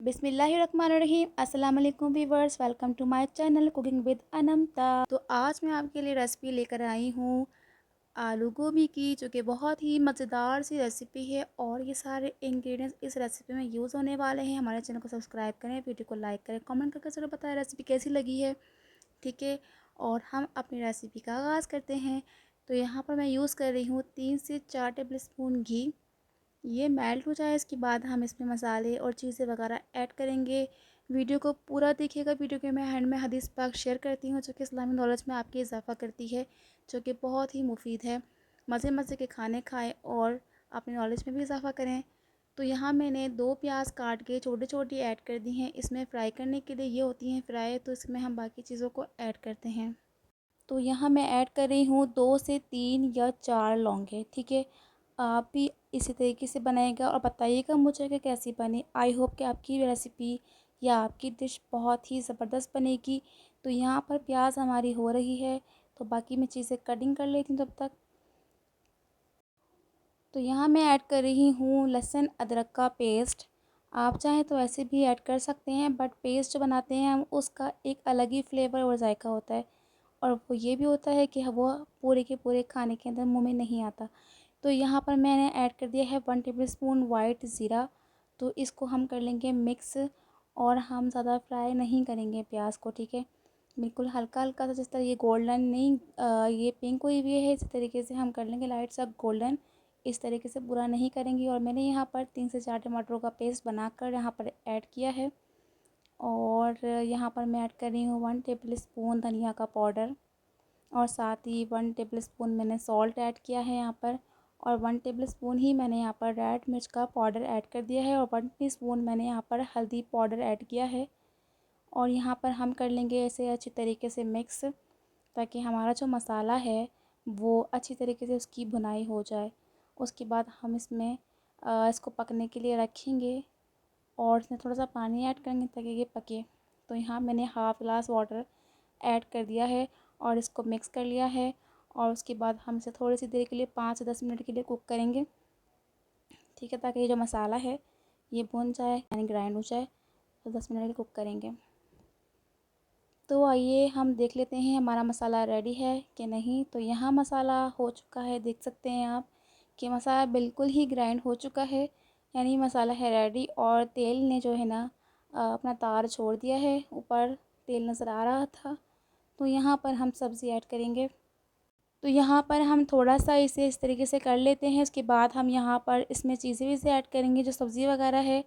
बिस्मिल्लाहिर्रहमानिर्रहीम। अस्सलाम वालेकुम viewers, welcome to my channel cooking with Anmata. तो आज मैं आपके लिए रेसिपी लेकर आई हूँ आलू गोभी की, जो कि बहुत ही मज़ेदार सी रेसिपी है और ये सारे इंग्रेडिएंट्स इस रेसिपी में यूज़ होने वाले हैं। हमारे चैनल को सब्सक्राइब करें, वीडियो को लाइक करें, कमेंट करके ज़रूर बताएं रेसिपी कैसी लगी है। ठीक है, और हम अपनी रेसिपी का आगाज़ करते हैं। तो यहाँ पर मैं यूज़ कर रही हूँ 3 से 4 टेबल स्पून घी। ये मेल्ट हो जाए इसके बाद हम इसमें मसाले और चीज़ें वगैरह ऐड करेंगे। वीडियो को पूरा देखिएगा। वीडियो के मैं हैंड में हदीस पाक शेयर करती हूँ, जो कि इस्लामी नॉलेज में आपकी इजाफ़ा करती है, जो कि बहुत ही मुफीद है। मज़े मज़े के खाने खाएं और अपनी नॉलेज में भी इजाफ़ा करें। तो यहाँ मैंने 2 प्याज काट के छोटी छोटी ऐड कर दी हैं। इसमें फ्राई करने के लिए ये होती हैं फ्राई, तो इसमें हम बाकी चीज़ों को ऐड करते हैं। तो यहाँ मैं ऐड कर रही हूँ 2 से 3 या 4 लौंगे। ठीक है, आप भी इसी तरीके से बनाइएगा और बताइएगा मुझे कि कैसी बनी। आई होप कि आपकी रेसिपी या आपकी डिश बहुत ही ज़बरदस्त बनेगी। तो यहाँ पर प्याज हमारी हो रही है, तो बाकी मैं चीज़ें कटिंग कर लेती हूँ तब तक। तो यहाँ मैं ऐड कर रही हूँ लहसुन अदरक का पेस्ट। आप चाहें तो ऐसे भी ऐड कर सकते हैं, बट पेस्ट जो बनाते हैं हम उसका एक अलग ही फ्लेवर और जायका होता है, और वो ये भी होता है कि वो पूरे के पूरे खाने के अंदर मुंह में नहीं आता। तो यहाँ पर मैंने ऐड कर दिया है 1 टेबल स्पून वाइट ज़ीरा। तो इसको हम कर लेंगे मिक्स, और हम ज़्यादा फ्राई नहीं करेंगे प्याज को। ठीक है, बिल्कुल हल्का हल्का सा, जिस तरह ये गोल्डन नहीं ये पिंक हुई हुई है, इसी तरीके से हम कर लेंगे लाइट सा गोल्डन। इस तरीके से पूरा नहीं करेंगे। और मैंने यहाँ पर 3 से 4 टमाटरों का पेस्ट बनाकर यहाँ पर ऐड किया है। और यहाँ पर मैं ऐड कर रही हूँ 1 टेबल स्पून धनिया का पाउडर, और साथ ही 1 टेबल स्पून मैंने सॉल्ट ऐड किया है यहाँ पर, और 1 टेबल स्पून ही मैंने यहाँ पर रेड मिर्च का पाउडर ऐड कर दिया है, और 1 टीस्पून मैंने यहाँ पर हल्दी पाउडर ऐड किया है। और यहाँ पर हम कर लेंगे ऐसे अच्छी तरीके से मिक्स, ताकि हमारा जो मसाला है वो अच्छी तरीके से उसकी भुनाई हो जाए। उसके बाद हम इसमें इसको पकने के लिए रखेंगे, और इसमें थोड़ा सा पानी ऐड करेंगे ताकि ये पके। तो यहाँ मैंने हाफ़ ग्लास वाटर ऐड कर दिया है और इसको मिक्स कर लिया है। और उसके बाद हम इसे थोड़ी सी देर के लिए 5 से 10 मिनट के लिए कुक करेंगे। ठीक है, ताकि ये जो मसाला है ये भुन जाए यानी ग्राइंड हो जाए। तो 10 मिनट के लिए कुक करेंगे। तो आइए हम देख लेते हैं हमारा मसाला रेडी है कि नहीं। तो यहाँ मसाला हो चुका है, देख सकते हैं आप कि मसाला बिल्कुल ही ग्राइंड हो चुका है, यानी मसाला है रेडी। और तेल ने जो है ना अपना तार छोड़ दिया है, ऊपर तेल नज़र आ रहा था। तो यहाँ पर हम सब्ज़ी ऐड करेंगे। तो यहाँ पर हम थोड़ा सा इसे इस तरीके से कर लेते हैं। उसके बाद हम यहाँ पर इसमें चीज़ें भी से ऐड करेंगे, जो सब्ज़ी वगैरह है।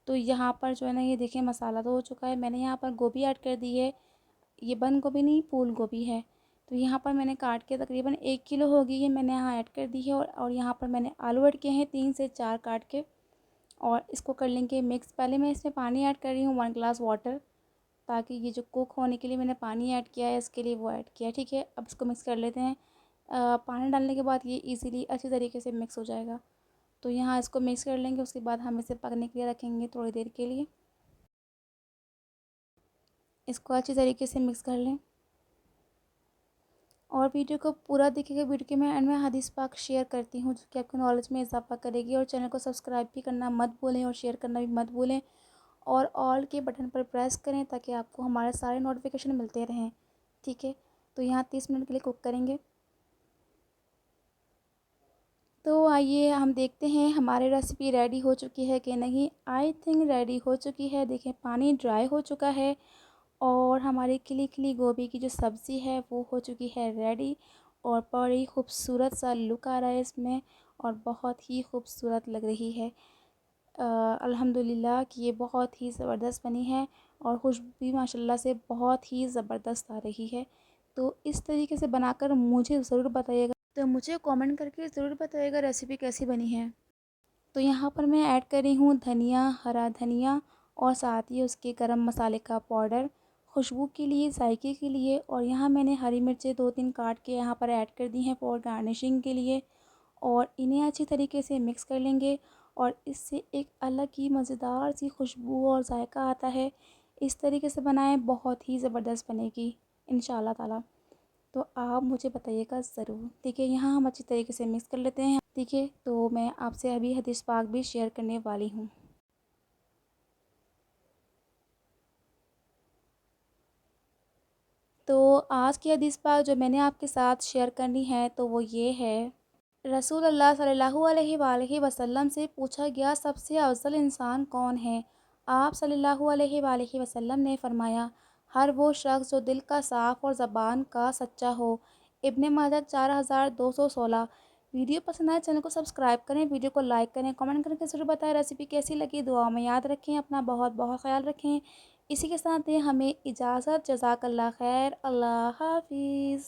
तो यहाँ पर जो है ना, ये देखिए मसाला तो हो चुका है। मैंने यहाँ पर गोभी ऐड कर दी है। ये बंद गोभी नहीं, फूल गोभी है। तो यहाँ पर मैंने काट के तकरीबन 1 किलो होगी ये मैंने यहाँ ऐड कर दी है। और यहाँ पर मैंने आलू ऐड किए हैं 3 से 4 काट के, और इसको कर लेंगे मिक्स। पहले मैं इसमें पानी ऐड कर रही हूँ 1 ग्लास वाटर, ताकि ये जो कुक होने के लिए मैंने पानी ऐड किया है इसके लिए वो ऐड किया है। ठीक है, अब इसको मिक्स कर लेते हैं। पानी डालने के बाद ये इजीली अच्छी तरीके से मिक्स हो जाएगा। तो यहाँ इसको मिक्स कर लेंगे। उसके बाद हम इसे पकने के लिए रखेंगे थोड़ी देर के लिए। इसको अच्छी तरीके से मिक्स कर लें और वीडियो को पूरा देखिएगा। वीडियो के मैं एंड में हदीस पाक शेयर करती हूँ, जो कि आपकी नॉलेज में इजाफा करेगी। और चैनल को सब्सक्राइब भी करना मत भूलें और शेयर करना भी मत भूलें। और ऑल के बटन पर प्रेस करें ताकि आपको हमारे सारे नोटिफिकेशन मिलते रहें। ठीक है, तो यहाँ 30 मिनट के लिए कुक करेंगे। तो आइए हम देखते हैं हमारी रेसिपी रेडी हो चुकी है कि नहीं। आई थिंक रेडी हो चुकी है। देखें, पानी ड्राई हो चुका है और हमारी खिली खिली गोभी की जो सब्ज़ी है वो हो चुकी है रेडी। और बड़ी खूबसूरत सा लुक आ रहा है इसमें, और बहुत ही खूबसूरत लग रही है। अल्हम्दुलिल्लाह कि ये बहुत ही ज़बरदस्त बनी है, और खुशबू भी माशाल्लाह से बहुत ही ज़बरदस्त आ रही है। तो इस तरीके से बनाकर मुझे ज़रूर बताइएगा। तो मुझे कमेंट करके ज़रूर बताइएगा रेसिपी कैसी बनी है। तो यहाँ पर मैं ऐड कर रही हूँ धनिया, हरा धनिया, और साथ ही उसके गरम मसाले का पाउडर खुशबू के लिए, जायके के लिए। और यहाँ मैंने हरी मिर्चें 2-3 काट के यहाँ पर ऐड कर दी हैं फॉर गार्निशिंग के लिए। और इन्हें अच्छी तरीके से मिक्स कर लेंगे, और इससे एक अलग ही मज़ेदार सी खुशबू और जायका आता है। इस तरीके से बनाएं, बहुत ही ज़बरदस्त बनेगी इंशाल्लाह ताला। तो आप मुझे बताइएगा ज़रूर। ठीक है, यहाँ हम अच्छी तरीके से मिक्स कर लेते हैं। ठीक है, तो मैं आपसे अभी हदीस पाक भी शेयर करने वाली हूँ। तो आज की हदीस पाक जो मैंने आपके साथ शेयर करनी है तो वो ये है। रसूलुल्लाह सल्लल्लाहु अलैहि वसल्लम से पूछा गया सबसे अफ़ज़ल इंसान कौन है? आप सल्लल्लाहु अलैहि वसल्लम ने फ़रमाया, हर वो शख़्स जो दिल का साफ़ और ज़बान का सच्चा हो। इब्न माजा 4216। वीडियो पसंद आए चैनल को सब्सक्राइब करें, वीडियो को लाइक करें, कमेंट करके ज़रूर बताएं रेसिपी कैसी लगी। दुआ में याद रखें, अपना बहुत बहुत ख़्याल रखें। इसी के साथ दें हमें इजाज़त। जज़ाकल्लाह खैर। अल्लाह हाफ़िज़।